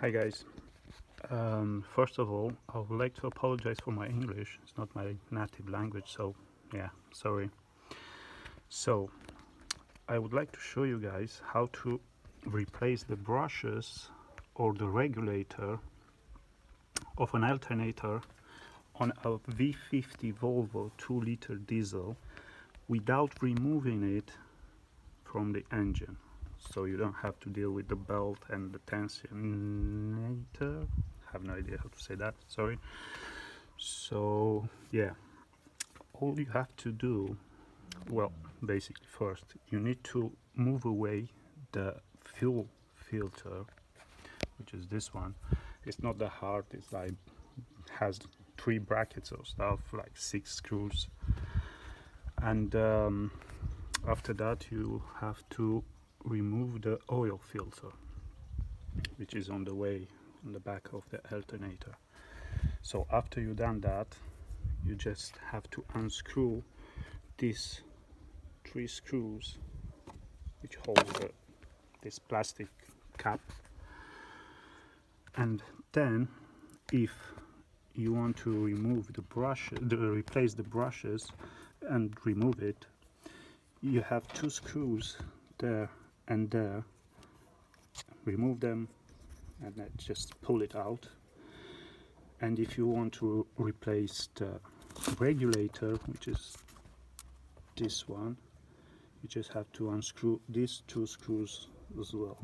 Hi guys. First of all, I would like to apologize for my English. It's not my native language, so yeah, sorry. So, I would like to show you guys how to replace the brushes or the regulator of an alternator on a V50 Volvo 2-liter diesel without removing it from the engine. So you don't have to deal with the belt and the tensionator. I have no idea how to say that, sorry. So yeah, all you have to do, well, basically first you need to move away the fuel filter, which is this one. It's not that hard. It's like has 3 brackets or stuff, like 6 screws, and after that you have to remove the oil filter, which is on the way on the back of the alternator. So after you've done that, you just have to unscrew these 3 screws which hold this plastic cap, and then if you want to remove the brush, replace the brushes and remove it, you have 2 screws there and there. Remove them and then just pull it out. And if you want to replace the regulator, which is this one, you just have to unscrew these 2 screws as well.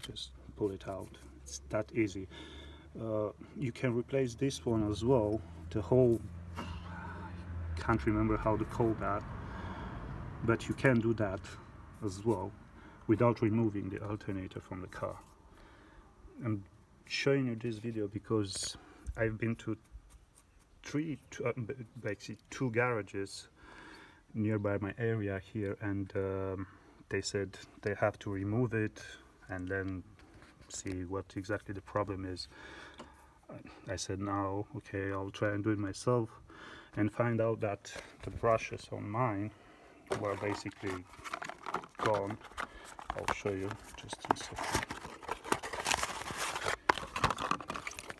Just pull it out. It's that easy. You can replace this one as well, the whole, can't remember how to call that, but you can do that as well without removing the alternator from the car. I'm showing you this video because I've been to basically 2 garages nearby my area here, and they said they have to remove it and then see what exactly the problem is. I said, no, okay, I'll try and do it myself, and find out that the brushes on mine were basically gone. I'll show you just in a second.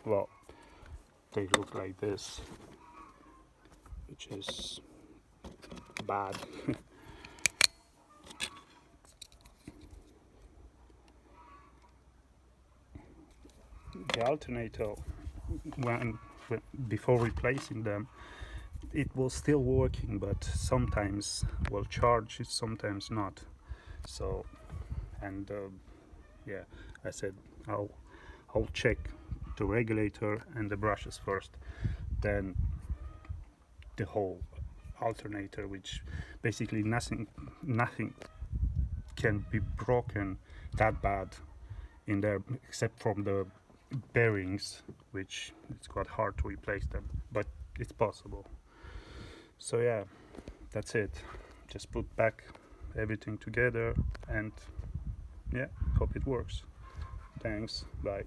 Well, they look like this, which is bad. The alternator, before replacing them, it was still working, but sometimes will charge it, sometimes not. So, and yeah, I said I'll check the regulator and the brushes first, then the whole alternator, which basically nothing can be broken that bad in there except from the bearings, which it's quite hard to replace them, but it's possible. So yeah, that's it. Just put back everything together and yeah, hope it works. Thanks, bye.